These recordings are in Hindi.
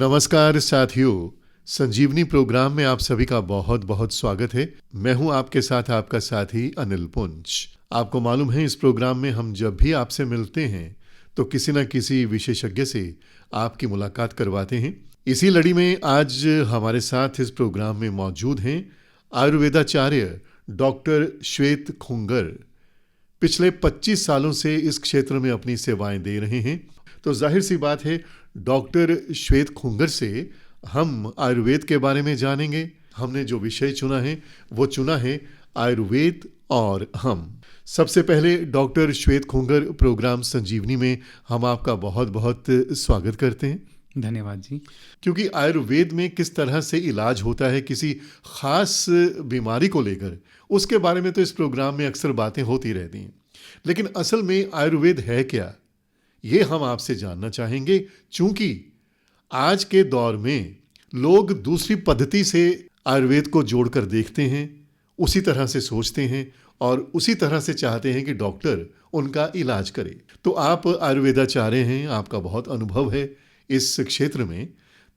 नमस्कार साथियों, संजीवनी प्रोग्राम में आप सभी का बहुत बहुत स्वागत है। मैं हूं आपके साथ आपका साथी अनिल पुंज। आपको मालूम है, इस प्रोग्राम में हम जब भी आपसे मिलते हैं तो किसी न किसी विशेषज्ञ से आपकी मुलाकात करवाते हैं। इसी लड़ी में आज हमारे साथ इस प्रोग्राम में मौजूद हैं आयुर्वेदाचार्य डॉक्टर श्वेत खुंगर। पिछले 25 सालों से इस क्षेत्र में अपनी सेवाएं दे रहे हैं। तो जाहिर सी बात है, डॉक्टर श्वेत खुंगर से हम आयुर्वेद के बारे में जानेंगे। हमने जो विषय चुना है वो चुना है आयुर्वेद और हम। सबसे पहले डॉक्टर श्वेत खुंगर, प्रोग्राम संजीवनी में हम आपका बहुत बहुत स्वागत करते हैं। धन्यवाद जी। क्योंकि आयुर्वेद में किस तरह से इलाज होता है किसी खास बीमारी को लेकर, उसके बारे में तो इस प्रोग्राम में अक्सर बातें होती रहती हैं, लेकिन असल में आयुर्वेद है क्या, ये हम आपसे जानना चाहेंगे। चूंकि आज के दौर में लोग दूसरी पद्धति से आयुर्वेद को जोड़कर देखते हैं, उसी तरह से सोचते हैं और उसी तरह से चाहते हैं कि डॉक्टर उनका इलाज करे। तो आप आयुर्वेदाचार्य हैं, आपका बहुत अनुभव है इस क्षेत्र में।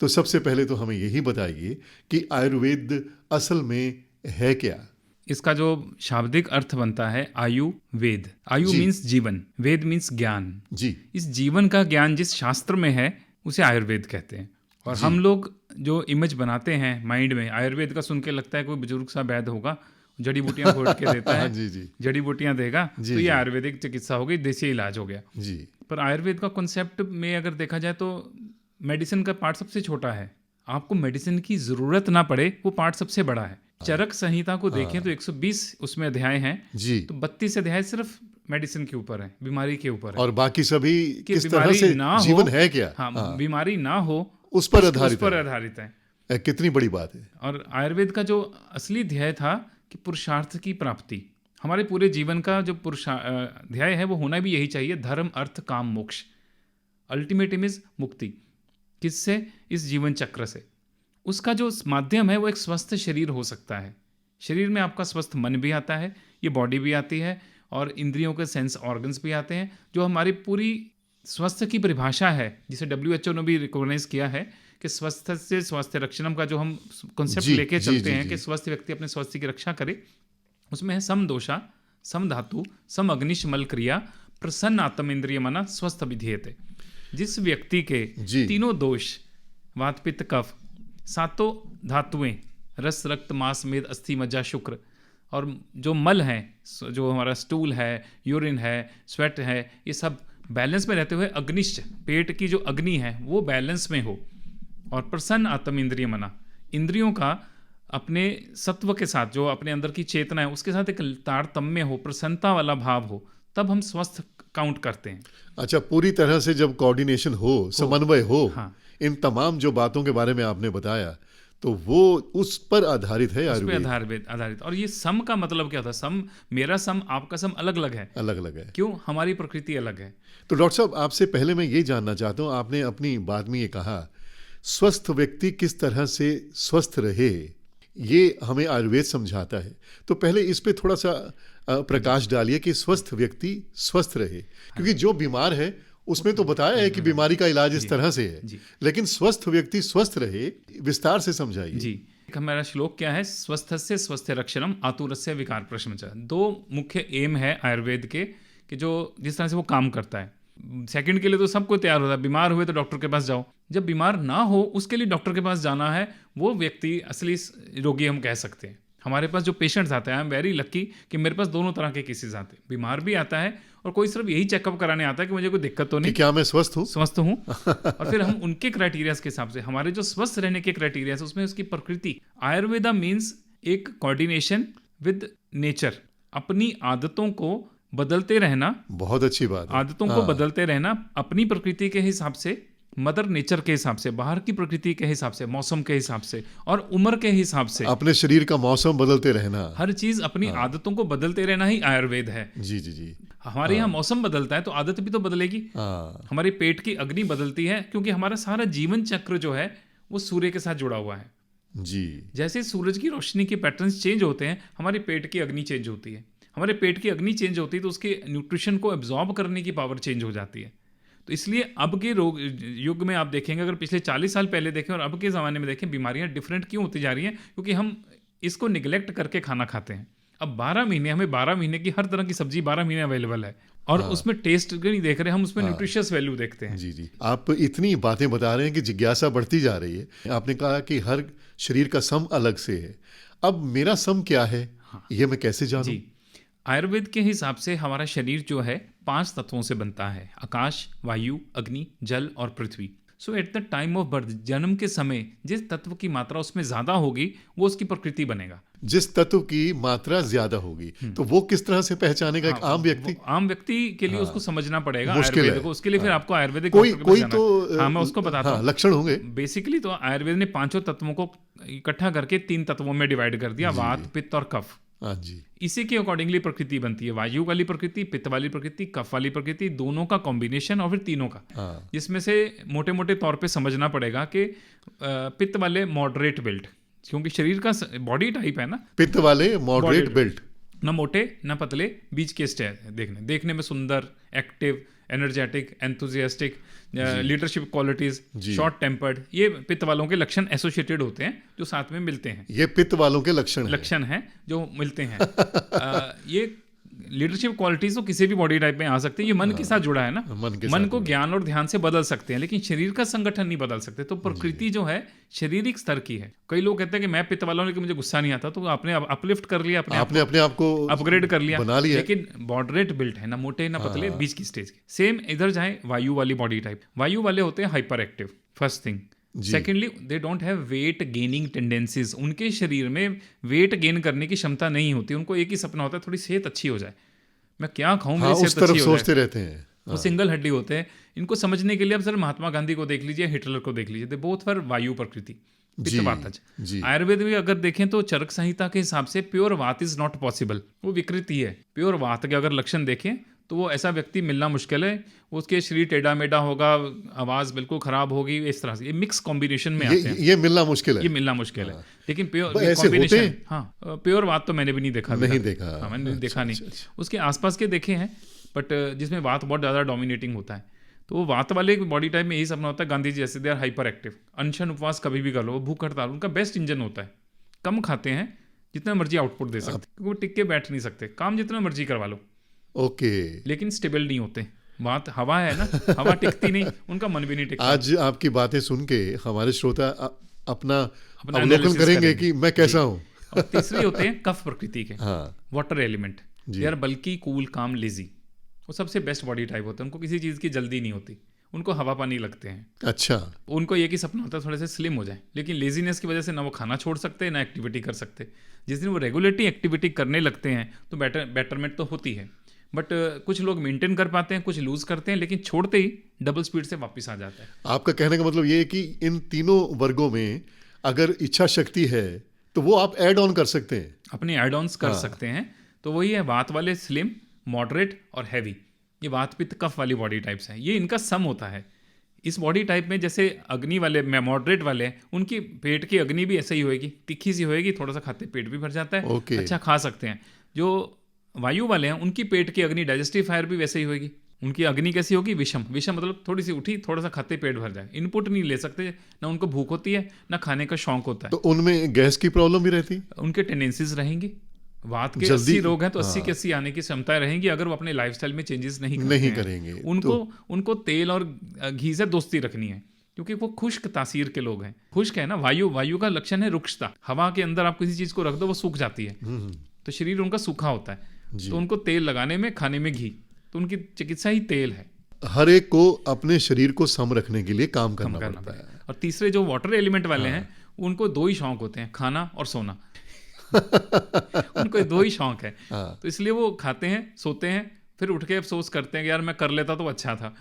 तो सबसे पहले तो हमें यही बताइए कि आयुर्वेद असल में है क्या। इसका जो शाब्दिक अर्थ बनता है आयु वेद। आयु मीन्स जीवन, वेद मीन्स ज्ञान जी। इस जीवन का ज्ञान जिस शास्त्र में है उसे आयुर्वेद कहते हैं। और हम लोग जो इमेज बनाते हैं माइंड में, आयुर्वेद का सुन के लगता है कोई बुजुर्ग सा वैद्य होगा, जड़ी बूटियां फोड़ के देता है जी जी। जड़ी बूटियां देगा तो ये आयुर्वेदिक चिकित्सा हो गई, देसी इलाज हो गया जी। पर आयुर्वेद का कॉन्सेप्ट में अगर देखा जाए तो मेडिसिन का पार्ट सबसे छोटा है। आपको मेडिसिन की जरूरत ना पड़े वो पार्ट सबसे बड़ा है। चरक संहिता को देखें तो 120 उसमें अध्याय हैं जी। तो 32 अध्याय सिर्फ मेडिसिन के ऊपर है, बीमारी के ऊपर है। और बाकी सभी कि किस तरह से जीवन है क्या, बीमारी ना हो उस पर आधारित है। कितनी बड़ी बात है। और आयुर्वेद का जो असली ध्येय था कि पुरुषार्थ की प्राप्ति, हमारे पूरे जीवन का जो ध्येय है वो होना भी यही चाहिए, धर्म अर्थ काम मोक्ष। अल्टीमेट इज मुक्ति। किससे? इस जीवन चक्र से। उसका जो माध्यम है वो एक स्वस्थ शरीर हो सकता है। शरीर में आपका स्वस्थ मन भी आता है, ये बॉडी भी आती है और इंद्रियों के सेंस ऑर्गन्स भी आते हैं, जो हमारी पूरी स्वस्थ की परिभाषा है, जिसे WHO ने भी रिकॉग्नाइज किया है कि स्वस्थ से स्वास्थ्य रक्षणम का जो हम कॉन्सेप्ट लेके चलते हैं कि स्वस्थ व्यक्ति अपने स्वास्थ्य की रक्षा करे। उसमें है सम दोषा, सम धातु, सम अग्निशमल क्रिया, प्रसन्न आत्म इंद्रिय मना स्वस्थ विधेयते। जिस व्यक्ति के तीनों दोष, वात पित्त कफ, सातों धातुएं, रस रक्त मांस मेद अस्थि मज्जा शुक्र, और जो मल है, जो हमारा स्टूल है, यूरिन है, स्वेट है, ये सब बैलेंस में रहते हुए अग्निश्च, पेट की जो अग्नि है वो बैलेंस में हो। और प्रसन्न आत्म इंद्रिय मना, इंद्रियों का अपने सत्व के साथ, जो अपने अंदर की चेतना है उसके साथ एक तारतम्य हो, प्रसन्नता वाला भाव हो, तब हम स्वस्थ काउंट करते हैं। अच्छा, पूरी तरह से जब कोऑर्डिनेशन हो, समन्वय हो, हाँ। इन तमाम जो बातों के बारे में आपने बताया, तो वो उस पर आधारित है आयुर्वेद। आधारित। और ये सम का मतलब क्या होता है? सम, मेरा सम आपका सम अलग अलग है। अलग अलग है। क्यों? हमारी प्रकृति अलग है। तो डॉक्टर साहब, आपसे पहले मैं ये जानना चाहता हूँ, आपने अपनी बात में ये कहा स्वस्थ व्यक्ति किस तरह से स्वस्थ रहे, ये हमें आयुर्वेद समझाता है। तो पहले इस पे थोड़ा सा प्रकाश डालिए कि स्वस्थ व्यक्ति स्वस्थ रहे, क्योंकि जो बीमार है उसमें तो बताया है कि बीमारी का इलाज इस तरह से है, लेकिन स्वस्थ व्यक्ति स्वस्थ रहे, विस्तार से समझाइए। जी, हमारा श्लोक क्या है? स्वस्थस्य स्वस्थ रक्षणम आतुरस्य विकार प्रशमनच। दो मुख्य एम है आयुर्वेद के कि जो जिस तरह से वो काम करता है। सेकंड के लिए तो सबको तैयार होता है, बीमार हुए तो डॉक्टर के पास जाओ। जब बीमार ना हो उसके लिए डॉक्टर के पास जाना है, वो व्यक्ति असली रोगी हम कह सकते हैं। हमारे पास जो पेशेंट्स आते हैं, आई एम वेरी लकी कि मेरे पास दोनों तरह के केसेस आते हैं। बीमार भी आता है और कोई सिर्फ यही चेकअप कराने आता है कि मुझे कोई दिक्कत तो नहीं, क्या मैं स्वस्थ हूँ और फिर हम उनके क्राइटेरियाज के हिसाब से, हमारे जो स्वस्थ रहने के क्राइटेरियाज उसमें उसकी प्रकृति। आयुर्वेदा मीन्स एक कोऑर्डिनेशन विद नेचर, अपनी आदतों को बदलते रहना। बहुत अच्छी बात है। आदतों को बदलते रहना अपनी प्रकृति के हिसाब से, मदर नेचर के हिसाब से, बाहर की प्रकृति के हिसाब से, मौसम के हिसाब से और उम्र के हिसाब से, अपने शरीर का मौसम बदलते रहना, हर चीज अपनी आदतों को बदलते रहना ही आयुर्वेद है। जी जी जी। हमारे यहाँ मौसम बदलता है तो आदत भी तो बदलेगी। हमारे पेट की अग्नि बदलती है, क्योंकि हमारा सारा जीवन चक्र जो है वो सूर्य के साथ जुड़ा हुआ है। जी। जैसे सूरज की रोशनी के पैटर्न्स चेंज होते हैं, हमारे पेट की अग्नि चेंज होती है। हमारे पेट की अग्नि चेंज होती है तो उसके न्यूट्रिशन को एब्जॉर्ब करने की पावर चेंज हो जाती है। तो इसलिए अब के रोग युग में आप देखेंगे, अगर पिछले 40 साल पहले देखें और अब के ज़माने में देखें, बीमारियां डिफरेंट क्यों होती जा रही हैं? क्योंकि हम इसको निगलेक्ट करके खाना खाते हैं। अब 12 महीने, हमें 12 महीने की हर तरह की सब्जी 12 महीने अवेलेबल है, और उसमें टेस्ट नहीं देख रहे हम, उसमें न्यूट्रिशियस वैल्यू देखते हैं। जी जी, आप इतनी बातें बता रहे हैं कि जिज्ञासा बढ़ती जा रही है। आपने कहा कि हर शरीर का सम अलग से है। अब मेरा सम क्या है, ये मैं कैसे जानूं? जी, आयुर्वेद के हिसाब से हमारा शरीर जो है 5 तत्वों से बनता है: आकाश, वायु, अग्नि, जल और पृथ्वी। So at the time of birth, जन्म के समय जिस तत्व की मात्रा उसमें ज्यादा होगी वो उसकी प्रकृति बनेगा। जिस तत्व की मात्रा ज्यादा होगी, तो वो किस तरह से पहचानेगा एक आम व्यक्ति? आम व्यक्ति के लिए उसको समझना पड़ेगा मुश्किल आयुर्वेद है। को। उसके लिए फिर आपको आयुर्वेदिक कोई डॉक्टर के पास कोई जाना तो है। हाँ, मैं उसको बताता हूँ। लक्षण होंगे। बेसिकली तो आयुर्वेद ने 5 तत्वों को इकट्ठा करके 3 तत्वों में डिवाइड कर दिया: वात, पित्त और कफ। हाँ जी, इसी के अकॉर्डिंगली प्रकृति बनती है: वायु वाली प्रकृति, पित्त वाली प्रकृति, कफ वाली प्रकृति, दोनों का कॉम्बिनेशन और फिर तीनों का। हाँ। जिसमें से मोटे मोटे तौर पे समझना पड़ेगा कि पित्त वाले मॉडरेट बिल्ट, क्योंकि शरीर का बॉडी टाइप है ना, पित्त वाले मॉडरेट बिल्ट, ना मोटे ना पतले, बीच के स्टेज, देखने में सुंदर, active, energetic, enthusiastic, leadership qualities, short tempered, ये पित्त वालों के लक्षण एसोसिएटेड होते हैं जो साथ में मिलते हैं। ये पित्त वालों के लक्षण हैं जो मिलते हैं। ये लीडरशिप क्वालिटीज तो किसी भी बॉडी टाइप में आ सकती है। ये मन के साथ जुड़ा है ना, मन को ज्ञान और ध्यान से बदल सकते हैं, लेकिन शरीर का संगठन नहीं बदल सकते। तो प्रकृति जो है शारीरिक स्तर की है। कई लोग कहते हैं कि मैं पित्त वाला हूं लेकिन मुझे गुस्सा नहीं आता, तो आपने अपलिफ्ट कर लिया, आपने अपने आप को अपग्रेड कर लिया, बना लिया। लेकिन मॉडरेट बिल्ट है, ना मोटे ना पतले, बीच की स्टेज के। सेम इधर जाए, वायु वाली बॉडी टाइप, वायु वाले होते हैं hyper active, first thing. Secondly, they don't have weight gaining tendencies. उनके शरीर में वेट गेन करने की क्षमता नहीं होती। उनको एक ही सपना होता है, थोड़ी सेहत अच्छी हो जाए, मैं क्या खाऊं, मेरी सेहत अच्छी हो सोचते रहते हैं। वो सिंगल हड्डी होते हैं। इनको समझने के लिए अब सर महात्मा गांधी को देख लीजिए, हिटलर को देख लीजिए, दे बोथ वर वायु प्रकृति, पित्त वातज। आयुर्वेद में अगर देखें तो चरक संहिता के हिसाब से प्योर वात इज नॉट पॉसिबल, वो विकृति है। प्योर वात के अगर लक्षण देखें तो वो ऐसा व्यक्ति मिलना मुश्किल है। उसके शरीर टेढ़ा मेढ़ा होगा, आवाज बिल्कुल खराब होगी, इस तरह से। ये मिक्स कॉम्बिनेशन में आते हैं। ये मिलना मुश्किल है, ये मिलना मुश्किल है। लेकिन प्योर कॉम्बिनेशन, हाँ, प्योर वात तो मैंने भी नहीं देखा, नहीं देखा। हाँ, मैंने देखा नहीं। उसके आसपास के देखे हैं, बट जिसमें वात बहुत ज़्यादा डोमिनेटिंग होता है, तो वो वात वाले बॉडी टाइप में यही सपना होता है। गांधी जी जैसे, दे आर हाइपर एक्टिव, अनशन उपवास कभी भी कर लो, भूख हड़ताल उनका बेस्ट इंजन होता है। कम खाते हैं, जितना मर्जी आउटपुट दे सकते, क्योंकि वो टिक के बैठ नहीं सकते, काम जितना मर्जी करवा लो, ओके, लेकिन स्टेबल नहीं होते। बात हवा है ना, हवा टिकती नहीं, उनका मन भी नहीं टिकता। आज आपकी बातें सुन के हमारे श्रोता अपना अवलोकन करेंगे कि मैं कैसा हूँ। और तीसरे होते हैं कफ प्रकृति के, हाँ, वाटर एलिमेंट, दे आर बल्कि, कूल, काम, लेजी। वो सबसे बेस्ट बॉडी टाइप होता है। उनको किसी चीज़ की जल्दी नहीं होती, उनको हवा पानी लगते हैं। अच्छा, उनको एक ही सपना होता है थोड़े से स्लिम हो जाए, लेकिन लेजीनेस की वजह से ना वो खाना छोड़ सकते, ना एक्टिविटी कर सकते। जिस दिन वो रेगुलरली एक्टिविटी करने लगते हैं तो बेटरमेंट तो होती है। बट कुछ लोग मेंटेन कर पाते हैं, कुछ लूज करते हैं, लेकिन छोड़ते ही डबल स्पीड से वापस आ जाता है। आपका कहने का मतलब ये है कि इन तीनों वर्गों में अगर इच्छा शक्ति है तो वो आप ऐड ऑन कर सकते हैं, अपने एड ऑन्स कर सकते हैं। तो वही है, वात वाले स्लिम, मॉडरेट और हैवी। ये वात पित्त कफ वाली बॉडी टाइप्स हैं, ये इनका सम होता है। इस बॉडी टाइप में जैसे अग्नि वाले, मॉडरेट वाले हैं, उनकी पेट की अग्नि भी ऐसे ही होएगी, तीखी सी होएगी, थोड़ा सा खाते पेट भी भर जाता है, अच्छा खा सकते हैं। जो वायु वाले हैं उनकी पेट की अग्नि, डाइजेस्टिव फायर भी वैसे ही होगी। उनकी अग्नि कैसी होगी? विषम। विषम मतलब थोड़ी सी उठी, थोड़ा सा खाते पेट भर जाए, इनपुट नहीं ले सकते, ना उनको भूख होती है, ना खाने का शौक होता है। तो उनमें गैस की प्रॉब्लम भी रहती है, उनके टेंडेंसीज रहेंगी। वात के 80 रोग हैं तो 80 के 80 आने की क्षमता रहेंगी अगर वो अपने लाइफस्टाइल में चेंजेस नहीं करेंगे। उनको तेल और घी से दोस्ती रखनी है, क्योंकि वो खुश्क तासीर के लोग हैं। खुश्क है ना, वायु का लक्षण है रुक्षता। हवा के अंदर आप किसी चीज को रख दो वो सूख जाती है, तो शरीर उनका सूखा होता है। तो उनको तेल लगाने में, खाने में घी, तो उनकी चिकित्सा ही तेल है। हर एक को अपने शरीर को सम रखने के लिए काम करना पड़ता है। और तीसरे जो वाटर एलिमेंट वाले हैं, उनको 2 ही शौक होते हैं, खाना और सोना। उनको 2 ही शौक है। तो इसलिए वो खाते हैं, सोते हैं, फिर उठ के अफसोस करते हैं कि यार मैं कर लेता तो अच्छा था।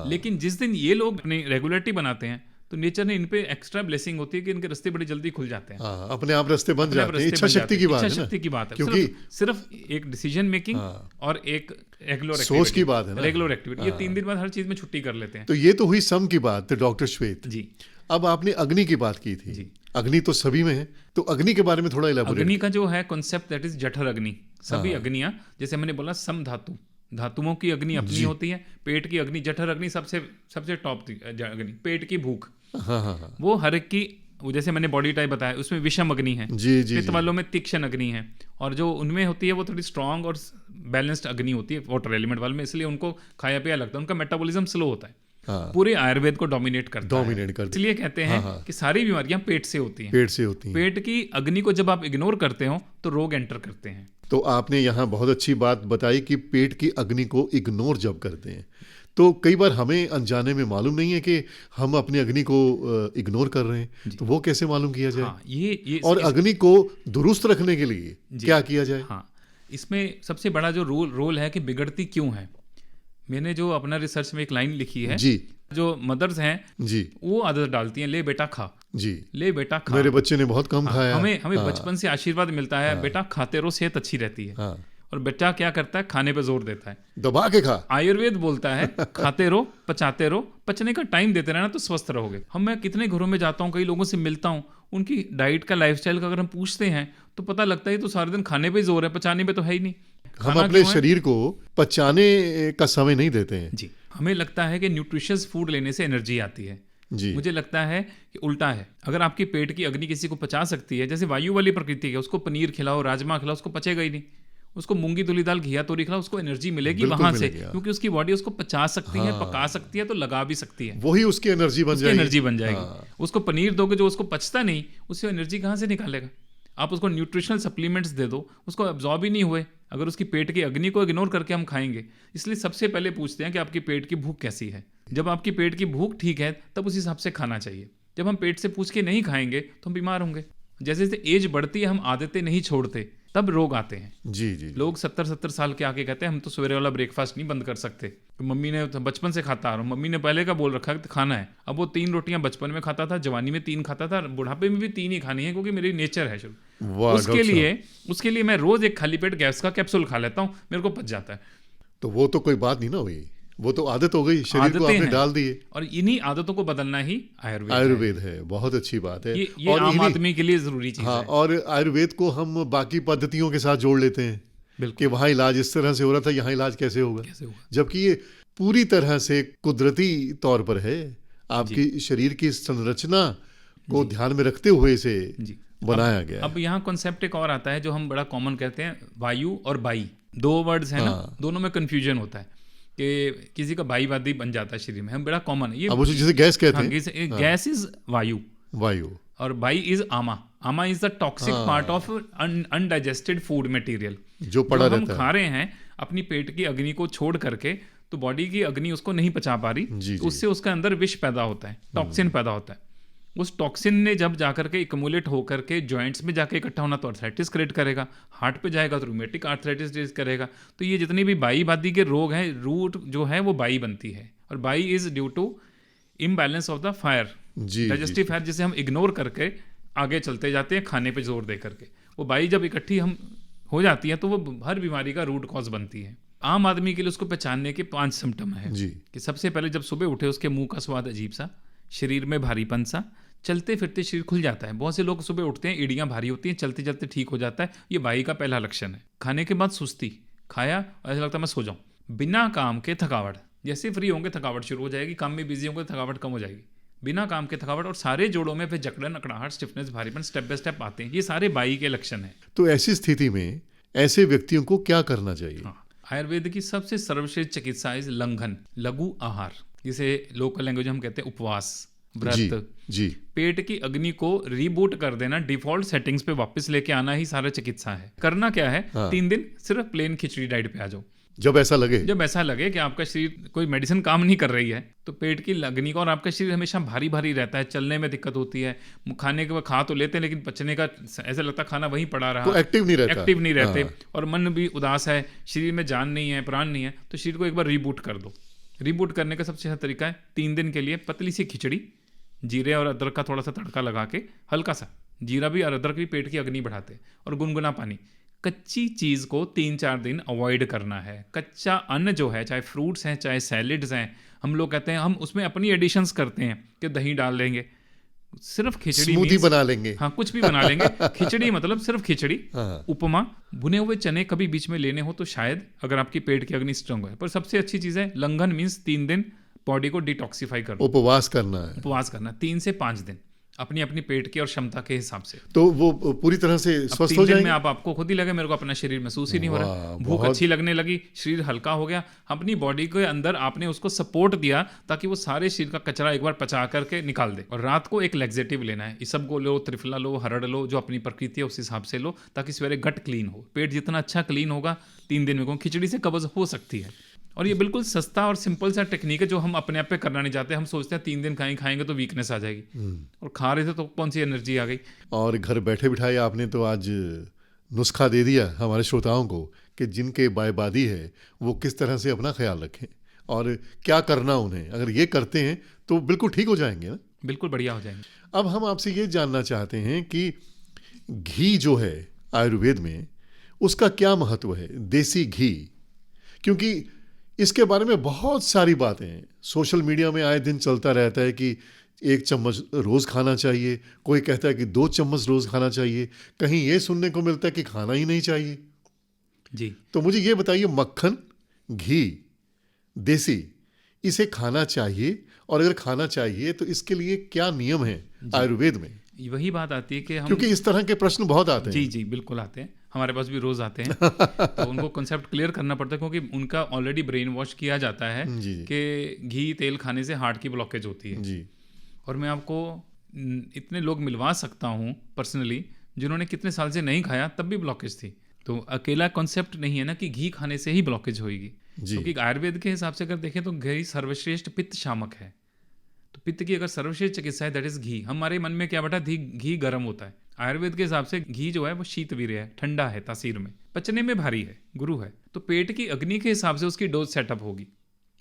लेकिन जिस दिन ये लोग अपनी रेगुलरिटी बनाते हैं तो नेचर ने इन पे एक्स्ट्रा ब्लेसिंग होती है कि इनके रास्ते बड़ी जल्दी खुल जाते हैं। अपने आप रास्ते बन जाते हैं। इच्छा शक्ति की बात है, क्योंकि सिर्फ एक डिसीजन मेकिंग और एक रेगुलर सोच की बात है ना, रेगुलर एक्टिविटी, ये 3 दिन बाद हर चीज में छुट्टी कर लेते हैं। तो ये तो हुई सम की बात, तो डॉक्टर श्वेत जी, अब आपने अग्नि की बात की थी जी। अग्नि तो सभी में है, तो अग्नि के बारे में थोड़ा इलैबोरेट। अग्नि का जो है कॉन्सेप्ट, दैट इज जठर अग्नि। सभी अग्नियां, जैसे मैंने बोला, सम धातु, धातुओं की अग्नि अपनी होती है, पेट की अग्नि, जठर अग्नि सबसे सबसे टॉप अग्नि, पेट की भूख, हाँ हाँ हाँ, वो हर एक की, वो जैसे मैंने बॉडी टाइप बताया उसमें विषम अग्नि है, जी जी पित्त जी, वालों में तीक्ष्ण अग्नि है, और जो उनमें होती है वो थोड़ी स्ट्रांग और बैलेंस्ड अग्नि होती है वाटर एलिमेंट वाले में, इसलिए उनको खाया पिया लगता है, उनका मेटाबॉलिज्म स्लो होता है, हाँ, पूरे आयुर्वेद को डोमिनेट करता है। डोमिनेट कर दे, इसलिए कहते हैं कि सारी बीमारियां पेट से होती हैं। पेट से होती हैं। पेट की अग्नि को जब आप इग्नोर करते हो तो रोग एंटर करते हैं। तो आपने यहाँ बहुत अच्छी बात बताई कि पेट की अग्नि को इग्नोर जब करते हैं, तो कई बार हमें अनजाने में मालूम नहीं है कि हम अपनी अग्नि को इग्नोर कर रहे हैं, तो वो कैसे मालूम किया जाए? हाँ, ये और अग्नि को दुरुस्त रखने के लिए क्या किया जाए? हाँ, इसमें सबसे बड़ा जो रोल है कि बिगड़ती क्यों है। मैंने जो अपना रिसर्च में एक लाइन लिखी है जी जो मदर्स हैं जी वो आदत डालती हैं, ले बेटा खा, जी, ले बेटा खा। मेरे बच्चे ने बहुत कम खाया। हमें बचपन से आशीर्वाद मिलता है, बेटा खाते रहो, सेहत अच्छी रहती है। हाँ, और बच्चा क्या करता है, खाने पे जोर देता है। दबा के खा। आयुर्वेद बोलता है खाते रहो, पचाते रहो, पचने का टाइम देते रहना तो स्वस्थ रहोगे। मैं कितने घरों में जाता हूँ, कई लोगों से मिलता हूँ, उनकी डाइट का, लाइफस्टाइल का अगर हम पूछते हैं तो पता लगता है तो सारे दिन खाने पे जोर है, पचाने पे तो है ही नहीं। हम खाना अपने क्यों है? शरीर को पचाने का समय नहीं देते हैं। जी, हमें लगता है कि न्यूट्रिशियस फूड लेने से एनर्जी आती है। जी मुझे लगता है कि उल्टा है। अगर आपकी पेट की अग्नि किसी को पचा सकती है, जैसे वायु वाली प्रकृति है, उसको पनीर खिलाओ, राजमा खिलाओ, उसको पचेगा ही नहीं। उसको मूंगी धुली दाल, घिया तोरी खिलाओ, उसको एनर्जी मिलेगी बिल्कुल वहां से, मिलेगी, क्योंकि उसकी बॉडी उसको पचा सकती है, पका सकती है, तो लगा भी सकती है, वही उसकी एनर्जी बन जाएगी। एनर्जी बन जाएगी। उसको पनीर दोगे जो उसको पचता नहीं, उससे एनर्जी कहाँ से निकालेगा? आप उसको न्यूट्रिशनल सप्लीमेंट्स दे दो, उसको एब्जॉर्ब ही नहीं हुए, अगर उसकी पेट की अग्नि को इग्नोर करके हम खाएंगे। इसलिए सबसे पहले पूछते हैं कि आपकी पेट की भूख कैसी है। जब आपकी पेट की भूख ठीक है तब उस हिसाब से खाना चाहिए। जब हम पेट से पूछ के नहीं खाएंगे तो हम बीमार होंगे। जैसे जैसे एज बढ़ती है हम आदतें नहीं छोड़ते, तब रोग आते हैं। जी जी, लोग 70-70 साल के आके कहते हैं हम तो सवेरे वाला ब्रेकफास्ट नहीं बंद कर सकते, तो मम्मी ने तो बचपन से खाता आ रहा हूँ, मम्मी ने पहले का बोल रखा है कि खाना है। अब वो 3 रोटियां बचपन में खाता था, जवानी में 3 खाता था, बुढ़ापे में भी 3 ही खानी है, क्योंकि मेरी नेचर है शुरू। वाह उसके लिए मैं रोज एक खाली पेट गैस का कैप्सूल खा लेता हूँ, मेरे को पच जाता है। तो वो तो कोई बात नहीं ना हुई, वो तो आदत हो गई, शरीर को आदतें आपने हैं। डाल दिए। और इन्हीं आदतों को बदलना ही आयुर्वेद है। बहुत अच्छी बात है। ये और आम इन्हीं- आदमी के लिए जरूरी चीज हाँ, है। और आयुर्वेद को हम बाकी पद्धतियों के साथ जोड़ लेते हैं बिल्कुल। कि वहाँ इलाज इस तरह से हो रहा था, यहाँ इलाज कैसे होगा, कैसे होगा? जबकि ये पूरी तरह से कुदरती तौर पर है। आपकी शरीर की संरचना को ध्यान में रखते हुए इसे जी। बनाया गया है। अब यहाँ कॉन्सेप्ट एक और आता है जो हम बड़ा कॉमन कहते हैं, वायु और बाई। 2 वर्ड्स हैं ना, दोनों में कंफ्यूजन होता है कि किसी का बाई वादी बन जाता है शरीर में, हम बड़ा कॉमन है ये। अब उसे जैसे गैस कहते हाँ, हैं, गैस इज वायु वायु, और बाई इज आमा। आमा is the toxic part of undigested food material जो पड़ा हम रहता है। खा रहे हैं अपनी पेट की अग्नि को छोड़ करके, तो बॉडी की अग्नि उसको नहीं पचा पा रही, जी, तो उससे उसके अंदर विष पैदा होता है, टॉक्सिन पैदा होता है। उस टॉक्सिन ने जब जाकर के इक्यूमुलेट होकर के जॉइंट्स में जाके इकट्ठा होना तो आर्थराइटिस क्रिएट करेगा, हार्ट पे जाएगा तो रूमेटिक आर्थराइटिस करेगा। तो ये जितनी भी बाई वादी के रोग हैं, रूट जो है वो बाई बनती है, और बाई is due to imbalance of the fire, जी डाइजेस्टिव फायर, जिसे हम इग्नोर करके आगे चलते जाते हैं खाने पे जोर दे करके। वो बाई जब इकट्ठी हम हो जाती है तो वो हर बीमारी का रूट कॉज बनती है। आम आदमी के लिए उसको पहचानने के 5 सिम्टम है जी, कि सबसे पहले जब सुबह उठे उसके मुंह का स्वाद अजीब सा, शरीर में भारीपन सा, चलते फिरते शरीर खुल जाता है। बहुत से लोग सुबह उठते हैं, एड़ियाँ भारी होती हैं, चलते चलते ठीक हो जाता है, ये बाई का पहला लक्षण है। खाने के बाद सुस्ती, खाया और ऐसा लगता है मैं सो जाऊँ। बिना काम के थकावट, जैसे फ्री होंगे थकावट शुरू हो जाएगी, काम में बिजी होंगे थकावट कम हो जाएगी। बिना काम के थकावट, और सारे जोड़ों में फिर जकड़न, अकड़ाहट, स्टिफनेस, भारीपन स्टेप बाय स्टेप आते हैं। ये सारे बाई के लक्षण हैं। तो ऐसी स्थिति में ऐसे व्यक्तियों को क्या करना चाहिए? हाँ, आयुर्वेद की सबसे सर्वश्रेष्ठ चिकित्सा है लंघन, लघु आहार, जिसे लोकल लैंग्वेज हम कहते हैं उपवास, जी व्रत। जी, पेट की अग्नि को रीबूट कर देना, डिफॉल्ट सेटिंग्स पे वापस लेके आना ही सारा चिकित्सा है। करना क्या है, 3 दिन सिर्फ प्लेन खिचड़ी डाइट पे आ जाओ। जब ऐसा लगे, जब ऐसा लगे कि आपका शरीर कोई मेडिसिन काम नहीं कर रही है, तो पेट की अग्नि का, और आपका शरीर हमेशा भारी भारी रहता है, चलने में दिक्कत होती है, खाने के बाद खा तो लेते हैं लेकिन पचने का ऐसा लगता है खाना वहीं पड़ा रहा, तो एक्टिव नहीं रहते। और मन भी उदास है, शरीर में जान नहीं है, प्राण नहीं है, तो शरीर को एक बार रीबूट कर दो। रीबूट करने का सबसे अच्छा तरीका है 3 दिन के लिए पतली सी खिचड़ी, जीरे और अदरक का थोड़ा सा तड़का लगा के, हल्का सा जीरा भी और अदरक भी पेट की अग्नि बढ़ाते हैं, और गुनगुना पानी। कच्ची चीज को 3-4 दिन अवॉइड करना है। कच्चा अन्न जो है, चाहे फ्रूट्स हैं चाहे सैलिड्स हैं, हम लोग कहते हैं हम उसमें अपनी एडिशंस करते हैं कि दही डाल लेंगे, सिर्फ खिचड़ी स्मूदी means- बना लेंगे। हाँ, कुछ भी बना लेंगे। खिचड़ी मतलब सिर्फ खिचड़ी, हाँ। उपमा, भुने हुए चने कभी बीच में लेने हो तो शायद, अगर आपकी पेट की अग्नि स्ट्रांग है। पर सबसे अच्छी चीज़ है लंघन, मीन्स 3 दिन बॉडी को डिटॉक्सिफाई करना, उपवास करना है। उपवास करना 3 से 5 दिन, अपनी अपनी पेट की और क्षमता के हिसाब से। तो वो पूरी तरह से अब स्वस्थ 3 हो दिन में जाएंगे। आपको खुद ही लगे मेरे को अपना शरीर महसूस ही नहीं हो रहा, वाह, भूख बहुत- अच्छी लगने लगी, शरीर हल्का हो गया। अपनी बॉडी के अंदर आपने उसको सपोर्ट दिया ताकि वो सारे शरीर का कचरा एक बार पचा करके निकाल दे। और रात को एक लैक्सेटिव लेना है, इसबगोल लो, त्रिफला लो, हरड़ लो, जो अपनी प्रकृति है उस हिसाब से लो, ताकि सवेरे गट क्लीन हो। पेट जितना अच्छा क्लीन होगा 3 दिन में खिचड़ी से कब्ज हो सकती है। और ये बिल्कुल सस्ता और सिंपल सा टेक्निक है जो हम अपने आप पे करना नहीं चाहते। हम सोचते हैं 3 दिन खाएंगे तो वीकनेस आ जाएगी, और खा रहे थे तो कौन सी एनर्जी आ गई। और घर बैठे बिठाए आपने तो आज नुस्खा दे दिया हमारे श्रोताओं को कि जिनके बायबादी है वो किस तरह से अपना ख्याल रखें और क्या करना उन्हें। अगर ये करते हैं तो बिल्कुल ठीक हो जाएंगे ना। बिल्कुल बढ़िया हो जाएंगे। अब हम आपसे ये जानना चाहते हैं कि घी जो है आयुर्वेद में उसका क्या महत्व है, देसी घी, क्योंकि इसके बारे में बहुत सारी बातें हैं। सोशल मीडिया में आए दिन चलता रहता है कि 1 चम्मच रोज़ खाना चाहिए, कोई कहता है कि 2 चम्मच रोज़ खाना चाहिए, कहीं ये सुनने को मिलता है कि खाना ही नहीं चाहिए। जी, तो मुझे ये बताइए, मक्खन, घी, देसी, इसे खाना चाहिए, और अगर खाना चाहिए तो इसके लिए क्या नियम है आयुर्वेद में? वही बात आती है कि हम, क्योंकि इस तरह के प्रश्न बहुत आते हैं। जी जी बिल्कुल आते हैं, हमारे पास भी रोज आते हैं। तो उनको कॉन्सेप्ट क्लियर करना पड़ता है, क्योंकि उनका ऑलरेडी ब्रेन वॉश किया जाता है जी कि घी तेल खाने से हार्ट की ब्लॉकेज होती है। जी। और मैं आपको इतने लोग मिलवा सकता हूँ पर्सनली जिन्होंने कितने साल से नहीं खाया तब भी ब्लॉकेज थी। तो अकेला कॉन्सेप्ट नहीं है ना कि घी खाने से ही ब्लॉकेज होगी, जी। क्योंकि आयुर्वेद के हिसाब से अगर देखें तो घी सर्वश्रेष्ठ पित्त शामक है। तो पित्त की अगर सर्वश्रेष्ठ चिकित्सा है दैट इज घी। हमारे मन में क्या बेटा, घी गर्म होता है। आयुर्वेद के हिसाब से घी जो है वो शीतवीर्य है, ठंडा है तासीर में, पचने में भारी है, गुरु है। तो पेट की अग्नि के हिसाब से उसकी डोज सेटअप होगी।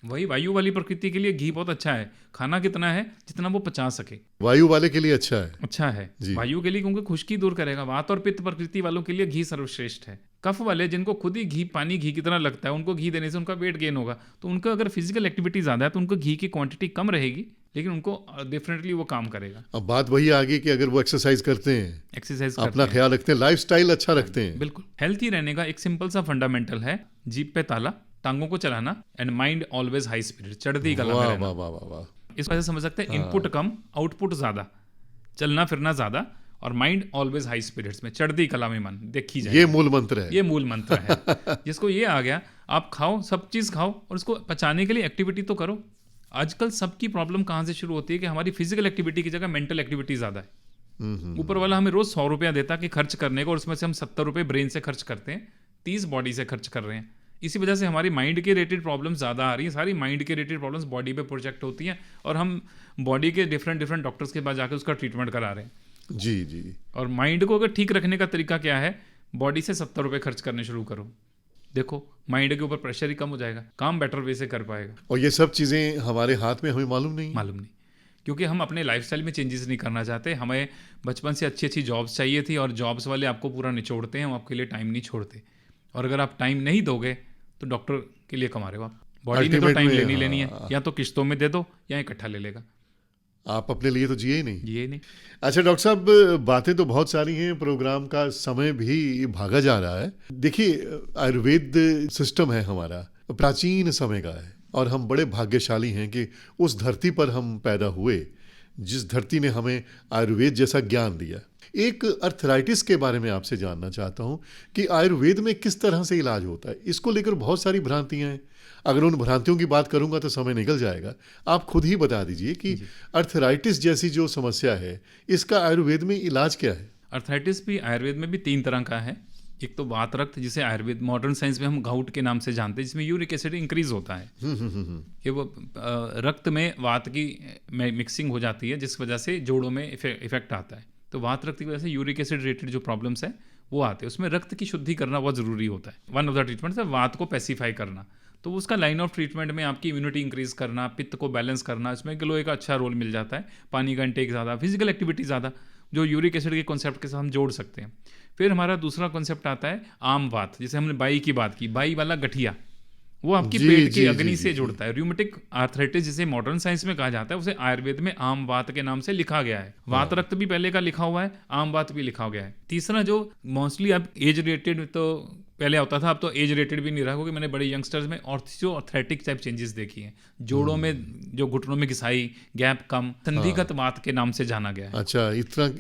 वही वायु वाली प्रकृति के लिए घी बहुत अच्छा है। खाना कितना है, जितना वो पचा सके। वायु वाले के लिए अच्छा है। अच्छा है जी। वायु के लिए, क्योंकि खुश्की दूर करेगा। वात और पित्त प्रकृति वालों के लिए घी सर्वश्रेष्ठ है। कफ वाले जिनको खुद ही घी पानी घी की तरह लगता है, उनको घी देने से उनका वेट गेन होगा। तो उनका अगर फिजिकल एक्टिविटी ज़्यादा है तो उनको घी की क्वांटिटी कम रहेगी, लेकिन उनको डेफिनेटली वो काम करेगा। अब बात वही आ गई कि अगर वो एक्सरसाइज करते हैं, एक्सरसाइज अपना ख्याल रखते हैं, लाइफस्टाइल अच्छा रखते हैं। बिल्कुल हेल्थी रहने का एक सिंपल सा फंडामेंटल है, जीभ पे ताला, टांगों को चलाना, and mind always high spirit, चढ़ती कला में वाह रहना। वाह वाह वाह वाह। इस वजह से समझ सकते हैं इनपुट कम आउटपुट ज़्यादा, चलना फिरना ज़्यादा, और माइंड ऑलवेज हाई स्पिरिट्स में, चढ़ती कला में मन देखी जाए। ये मूल मंत्र है। ये मूल मंत्र है। जिसको ये आ गया, आप खाओ, सब चीज़ खाओ, और उसको पचाने के लिए एक्टिविटी तो करो। आजकल सबकी प्रॉब्लम कहाँ से शुरू होती है कि हमारी फिजिकल एक्टिविटी की जगह मेंटल एक्टिविटी ज़्यादा है। ऊपर वाला हमें रोज 100 रुपया देता कि खर्च करने को, और उसमें से हम 70 रुपये ब्रेन से खर्च करते हैं, 30 बॉडी से खर्च कर रहे हैं। इसी वजह से हमारी माइंड के रिलेटेड प्रॉब्लम्स ज़्यादा आ रही हैं। सारी माइंड के रिलेटेड प्रॉब्लम्स बॉडी पे प्रोजेक्ट होती हैं, और हम बॉडी के डिफरेंट डॉक्टर्स के पास जाकर उसका ट्रीटमेंट करा रहे हैं। जी जी। और माइंड को अगर ठीक रखने का तरीका क्या है, बॉडी से 70 रुपये खर्च करने शुरू करो। देखो माइंड के ऊपर प्रेशर ही कम हो जाएगा, काम बेटर वे से कर पाएगा। और ये सब चीज़ें हमारे हाथ में, हमें मालूम नहीं। क्योंकि हम अपने लाइफस्टाइल में चेंजेस नहीं करना चाहते। हमें बचपन से अच्छी अच्छी जॉब्स चाहिए थी, और जॉब्स वाले आपको पूरा निचोड़ते हैं, वो आपके लिए टाइम नहीं छोड़ते। और अगर आप टाइम नहीं दोगे तो डॉक्टर के लिए कमा रहे हो आप। बॉडी ने तो टाइम लेनी है, या तो किस्तों में दे दो या इकट्ठा ले लेगा। आप अपने लिए तो जिए ही नहीं। ये नहीं। अच्छा डॉक्टर साहब, बातें तो बहुत सारी हैं, प्रोग्राम का समय भी भागा जा रहा है। देखिए, आयुर्वेद सिस्टम है हमारा, प्राचीन समय का है, और हम बड़े भाग्यशाली हैं कि उस धरती पर हम पैदा हुए जिस धरती ने हमें आयुर्वेद जैसा ज्ञान दिया। एक अर्थराइटिस के बारे में आपसे जानना चाहता हूँ कि आयुर्वेद में किस तरह से इलाज होता है। इसको लेकर बहुत सारी भ्रांतियाँ हैं। अगर उन भ्रांतियों की बात करूंगा तो समय निकल जाएगा। आप खुद ही बता दीजिए कि अर्थराइटिस जैसी जो समस्या है, इसका आयुर्वेद में इलाज क्या है? अर्थराइटिस भी आयुर्वेद में भी 3 तरह का है। एक तो वात रक्त, जिसे आयुर्वेद मॉडर्न साइंस में हम गाउट के नाम से जानते हैं, जिसमें यूरिक एसिड इंक्रीज होता है। ये वो रक्त में वात की मिक्सिंग हो जाती है, जिस वजह से जोड़ों में इफेक्ट आता है। तो वात रक्त की वजह से यूरिक एसिड रिलेटेड जो प्रॉब्लम्स है वो आते हैं। उसमें रक्त की शुद्धि करना बहुत ज़रूरी होता है। वन ऑफ द ट्रीटमेंट है वात को पैसिफाई करना। तो उसका लाइन ऑफ ट्रीटमेंट में आपकी इम्यूनिटी इंक्रीज करना, पित्त को बैलेंस करना, इसमें ग्लोए का अच्छा रोल मिल जाता है। पानी का इंटेक ज़्यादा, फिजिकल एक्टिविटी ज़्यादा, जो यूरिक एसिड के कॉन्सेप्ट के साथ हम जोड़ सकते हैं। फिर हमारा दूसरा कॉन्सेप्ट आता है आम वात, जैसे हमने बाई की बात की, बाई वाला गठिया, वो आपकी जी, पेट की जी, अग्नि जी, से जी, जुड़ता है। रूमेटिक आर्थराइटिस जिसे मॉडर्न साइंस में कहा जाता है, उसे आयुर्वेद में आम वात के नाम से लिखा गया है। वात रक्त भी पहले का लिखा हुआ है, आम वात भी लिखा गया है। तीसरा जो मोस्टली अब एज रिलेटेड तो पहले होता था, अब तो एज रेटेड भी नहीं रहा, क्योंकि मैंने बड़े यंगस्टर्स में ऑर्थराइटिक टाइप चेंजेस देखी हैं। जोड़ों में जो घुटनों में घिसाई, गैप कम, संधिगत वात के नाम से जाना गया है। अच्छा,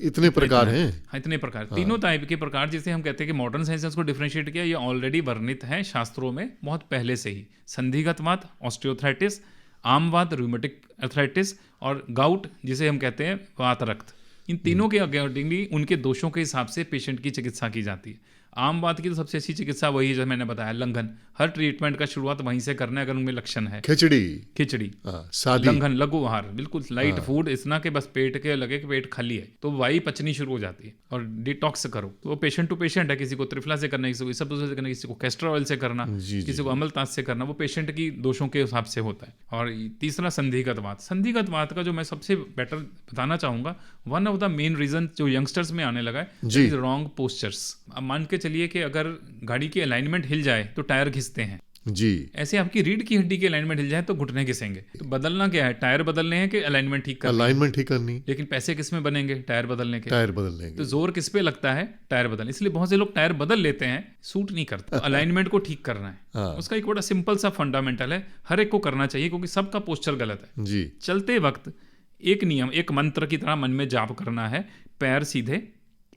इतने प्रकार हैं। हाँ, इतने प्रकार, तीनों टाइप के प्रकार जिसे हम कहते हैं कि मॉडर्न साइंस ने उसको डिफरेंशिएट किया, ये ऑलरेडी वर्णित है शास्त्रों में बहुत पहले से ही। संधिगत वात ऑस्टियोथराइटिस, आम वात रूमेटिक अर्थराइटिस, और गाउट जिसे हम कहते हैं वात रक्त। इन तीनों के अकॉर्डिंगली उनके दोषों के हिसाब से पेशेंट की चिकित्सा की जाती है। आम बात की तो सबसे अच्छी चिकित्सा वही है जो मैंने बताया, लंघन। हर ट्रीटमेंट का शुरुआत वहीं से करना है अगर उनमें लक्षण है। खिचड़ी, सादी, लंघन, लघु आहार, बिल्कुल लाइट फूड, इतना कि बस पेट के लगे कि पेट खाली है तो वाई पचनी शुरू हो जाती है। और डिटॉक्स करो, तो वो पेशेंट टू पेशेंट है, किसी को त्रिफला से करना, किसी को सब से करना, किसी को कैस्टर ऑयल से करना, किसी को अमलतास से करना, वो पेशेंट की दोषों के हिसाब से होता है। और तीसरा संधिगत वात। संधिगत वात का जो मैं सबसे बेटर बताना चाहूंगा, one of the main reason जो यंगस्टर्स में आने लगा है, रॉन्ग पोस्चर्स। अब मान के चलिए कि अगर गाड़ी की अलाइनमेंट हिल जाए तो टायर घिसते हैं जी, ऐसे आपकी रीढ़ की हड्डी की अलाइनमेंट हिल जाए तो घुटने घिसेंगे। तो बदलना क्या है, टायर बदलने हैं कि अलाइनमेंट ठीक करनी? अलाइनमेंट ठीक करनी। लेकिन पैसे किस में बनेंगे? टायर बदलने के। टायर बदलने के तो जोर किस पे लगता है? टायर बदलने। इसलिए बहुत से लोग टायर बदल लेते हैं, सूट नहीं करता। तो अलाइनमेंट को ठीक करना है, उसका एक बड़ा सिंपल सा फंडामेंटल है, हर एक को करना चाहिए, क्योंकि सबका पोस्चर गलत है जी। चलते वक्त एक नियम, एक मंत्र की तरह मन में जाप करना है, पैर सीधे,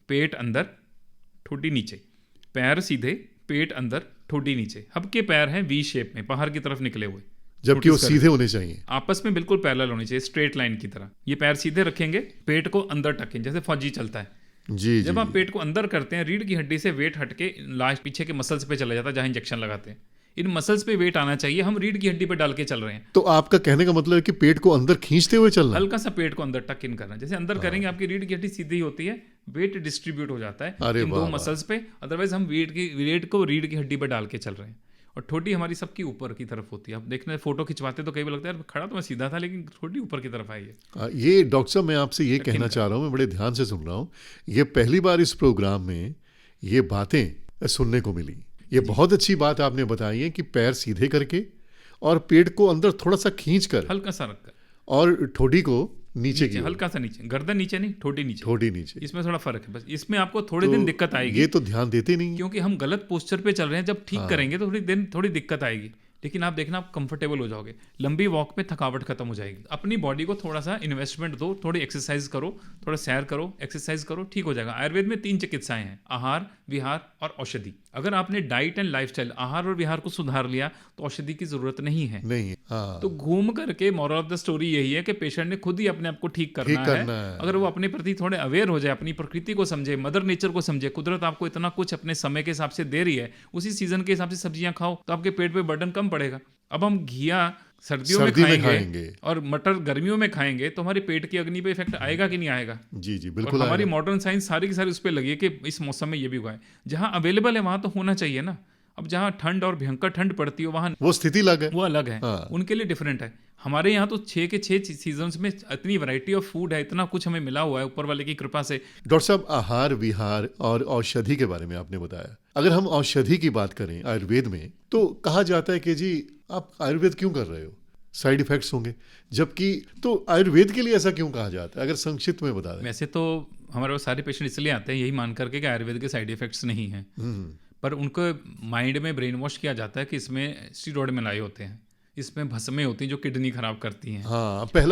पेट अंदर, ठोडी नीचे। पैर सीधे, पेट अंदर, ठोडी नीचे। अब के पैर हैं वी शेप में, बाहर की तरफ निकले हुए, जबकि वो सीधे होने चाहिए, आपस में बिल्कुल पैरेलल होने चाहिए, स्ट्रेट लाइन की तरह। ये पैर सीधे रखेंगे, पेट को अंदर टकें, जैसे फौजी चलता है जी। जब आप पेट को अंदर करते हैं, रीढ़ की हड्डी से वेट हटके लास्ट पीछे के मसल्स पे चला जाता है, जहां इंजेक्शन लगाते हैं। इन मसल्स पे वेट आना चाहिए, हम रीढ़ की हड्डी पे डाल के चल रहे हैं। तो आपका कहने का मतलब है कि पेट को अंदर खींचते हुए चलना, हल्का सा पेट को अंदर टक इन करना। जैसे अंदर करेंगे आपकी रीढ़ की हड्डी सीधी होती है, वेट डिस्ट्रीब्यूट हो जाता है इन दो मसल्स पे। अदरवाइज हम वेट को रीढ़ की हड्डी पे डाल के चल रहे हैं। और ठोडी हमारी सबकी ऊपर की तरफ होती है। आप देखने फोटो खिंचवाते तो कई बार लगता है खड़ा तो मैं सीधा था, लेकिन ठोडी ऊपर की तरफ आई है। ये डॉक्टर साहब, मैं आपसे ये कहना चाह रहा हूँ, मैं बड़े ध्यान से सुन रहा हूँ, ये पहली बार इस प्रोग्राम में ये बातें सुनने को मिली। ये बहुत अच्छी बात आपने बताई है कि पैर सीधे करके और पेट को अंदर थोड़ा सा खींच कर, हल्का सा रखकर, और ठोडी को नीचे की, हल्का सा नीचे, गर्दन नीचे नहीं, ठोडी नीचे। ठोडी नीचे, इसमें थोड़ा फर्क है बस। इसमें आपको थोड़े दिन दिक्कत आएगी, ये तो ध्यान देते नहीं, क्योंकि हम गलत पोस्चर पे चल रहे हैं। जब ठीक करेंगे तो थोड़ी दिक्कत आएगी, लेकिन आप देखना आप कंफर्टेबल हो जाओगे। लंबी वॉक में थकावट खत्म हो जाएगी। अपनी बॉडी को थोड़ा सा इन्वेस्टमेंट दो, थोड़ी एक्सरसाइज करो, थोड़ा सैर करो, एक्सरसाइज करो, ठीक हो जाएगा। आयुर्वेद में 3 चिकित्साएं हैं, आहार, विहार और औषधि। अगर आपने डाइट एंड लाइफस्टाइल, आहार और विहार को सुधार लिया तो औषधि की जरूरत नहीं है। तो घूम करके मोरल ऑफ द स्टोरी यही है कि पेशेंट ने खुद ही अपने आप को ठीक करना है। अगर वो अपने प्रति थोड़े अवेयर हो जाए, अपनी प्रकृति को समझे, मदर नेचर को समझे, कुदरत आपको इतना कुछ अपने समय के हिसाब से दे रही है, उसी सीजन के हिसाब से सब्जियां खाओ तो आपके पेट पे बर्डन कम पड़ेगा। अब हम घिया सर्दियों में खाएंगे और मटर गर्मियों में खाएंगे तो हमारे पेट की अग्नि पे इफेक्ट आएगा कि नहीं आएगा? जी बिल्कुल। हमारी मॉडर्न साइंस सारी की सारी उस पर लगी है कि इस मौसम में ये भी उगाए। जहां अवेलेबल है वहां तो होना चाहिए ना। अब जहां ठंड और भयंकर ठंड पड़ती है वहां वो स्थिति अलग है, वो अलग है। उनके लिए डिफरेंट है। हमारे यहाँ तो 6 के 6 सीजन्स में इतनी वैरायटी ऑफ फूड है, इतना कुछ हमें मिला हुआ है ऊपर वाले की कृपा से। डॉक्टर साहब, आहार विहार और औषधि के बारे में आपने बताया। अगर हम औषधि की बात करें आयुर्वेद में, तो कहा जाता है कि जी आप आयुर्वेद क्यों कर रहे हो, साइड इफेक्ट्स होंगे। जबकि तो आयुर्वेद के लिए ऐसा क्यों कहा जाता है, अगर संक्षिप्त में बता दें। वैसे तो हमारे पास सारे पेशेंट इसलिए आते हैं यही मान करके कि आयुर्वेद के साइड इफेक्ट्स नहीं हैं, पर उनको माइंड में ब्रेन वॉश किया जाता है कि इसमें स्टीरॉयड मिलाए होते हैं, इसमें भस्में होती हैं जो किडनी खराब करती हैं।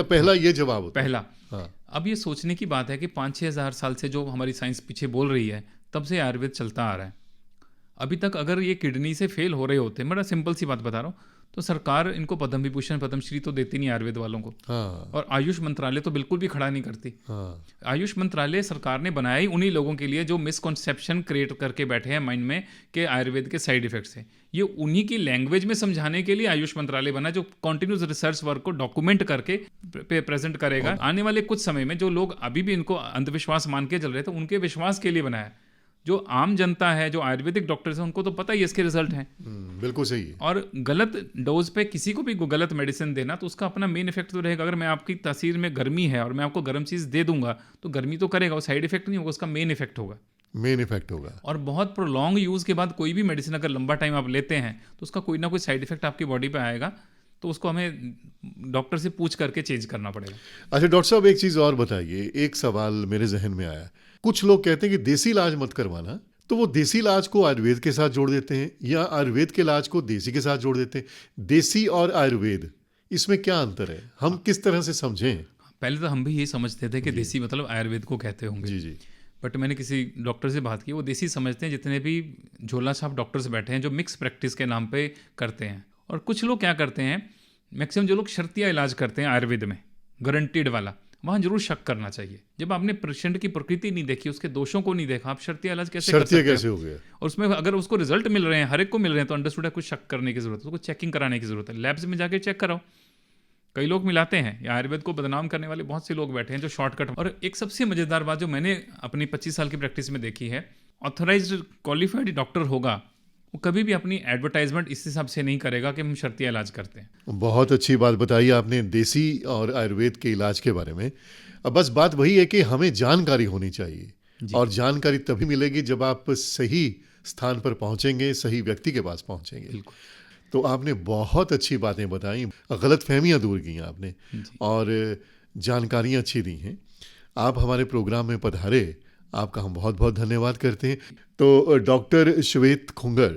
पहला ये जवाब होता है। अब ये सोचने की बात है कि 5-6 हज़ार साल से जो हमारी साइंस पीछे बोल रही है, तब से आयुर्वेद चलता आ रहा है। अभी तक अगर ये किडनी से फेल हो रहे होते, बड़ा सिंपल सी बात बता रहा हूँ, तो सरकार इनको पद्म विभूषण पद्मश्री तो देती नहीं आयुर्वेद वालों को। और आयुष मंत्रालय तो बिल्कुल भी खड़ा नहीं करती। आयुष मंत्रालय सरकार ने बनाया ही उन्हीं लोगों के लिए जो मिसकॉन्सेप्शन क्रिएट करके बैठे हैं माइंड में कि आयुर्वेद के साइड इफेक्ट्स हैं। ये उन्हीं की लैंग्वेज में समझाने के लिए आयुष मंत्रालय बना, जो कॉन्टिन्यूस रिसर्च वर्क को डॉक्यूमेंट करके प्रेजेंट करेगा। आने वाले कुछ समय में जो लोग अभी भी इनको अंधविश्वास मान के चल रहे थे, उनके विश्वास के लिए बनाया। जो आम जनता है, जो आयुर्वेदिक डॉक्टर्स हैं, उनको तो पता ही इसके रिजल्ट हैं। बिल्कुल सही है। और गलत डोज पे किसी को भी गलत मेडिसिन देना तो उसका अपना मेन इफेक्ट तो रहेगा। अगर मैं आपकी तासीर में गर्मी है और मैं आपको गर्म चीज़ दे दूंगा तो गर्मी तो करेगा, वो साइड इफेक्ट नहीं होगा, उसका मेन इफेक्ट होगा। मेन इफेक्ट होगा। और बहुत प्रोलॉन्ग यूज़ के बाद कोई भी मेडिसिन अगर लंबा टाइम आप लेते हैं तो उसका कोई ना कोई साइड इफेक्ट आपकी बॉडी पे आएगा, तो उसको हमें डॉक्टर से पूछ करके चेंज करना पड़ेगा। अच्छा डॉक्टर साहब, एक चीज़ और बताइए, एक सवाल मेरे जहन में आया। कुछ लोग कहते हैं कि देसी इलाज मत करवाना, तो वो देसी इलाज को आयुर्वेद के साथ जोड़ देते हैं या आयुर्वेद के इलाज को देसी के साथ जोड़ देते हैं। देसी और आयुर्वेद, इसमें क्या अंतर है, हम किस तरह से समझें? पहले तो हम भी ये समझते थे कि देसी मतलब आयुर्वेद को कहते होंगे। जी जी। बट मैंने किसी डॉक्टर से बात की, वो देसी समझते हैं जितने भी झोला छाप डॉक्टर्स बैठे हैं जो मिक्स प्रैक्टिस के नाम पे करते हैं। और कुछ लोग क्या करते हैं, मैक्सिमम जो लोग शर्तिया इलाज करते हैं आयुर्वेद में, गारंटीड वाला, वहाँ जरूर शक करना चाहिए। जब आपने पेशेंट की प्रकृति नहीं देखी, उसके दोषों को नहीं देखा, आप शर्तिया इलाज कैसे कर सकते कैसे हैं? हो गया? और उसमें अगर उसको रिजल्ट मिल रहे हैं, हर एक को मिल रहे हैं, तो अंडरस्टूड है, कुछ शक करने की जरूरत है, उसको चेकिंग कराने की जरूरत है, लैब्स में जाके चेक कराओ। कई लोग मिलाते हैं, या आयुर्वेद को बदनाम करने वाले बहुत से लोग बैठे हैं जो शॉर्टकट। और एक सबसे मजेदार बात जो मैंने अपनी 25 साल की प्रैक्टिस में देखी है, ऑथराइज्ड क्वालिफाइड डॉक्टर होगा, वो कभी भी अपनी एडवर्टाइजमेंट इस हिसाब से नहीं करेगा कि हम शर्तिया इलाज करते हैं। बहुत अच्छी बात बताई आपने देसी और आयुर्वेद के इलाज के बारे में। अब बस बात वही है कि हमें जानकारी होनी चाहिए, और जानकारी तभी मिलेगी जब आप सही स्थान पर पहुंचेंगे, सही व्यक्ति के पास पहुंचेंगे। तो आपने बहुत अच्छी बातें बताई, गलतफहमियां दूर की आपने, और जानकारियां अच्छी दी हैं। आप हमारे प्रोग्राम में पधारे, आपका हम बहुत बहुत धन्यवाद करते हैं। तो डॉक्टर श्वेत खुंगर,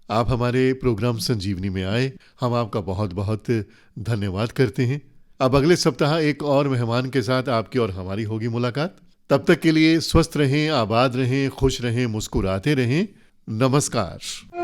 आप हमारे प्रोग्राम संजीवनी में आए, हम आपका बहुत बहुत धन्यवाद करते हैं। अब अगले सप्ताह एक और मेहमान के साथ आपकी और हमारी होगी मुलाकात। तब तक के लिए स्वस्थ रहें, आबाद रहें, खुश रहें, मुस्कुराते रहें। नमस्कार।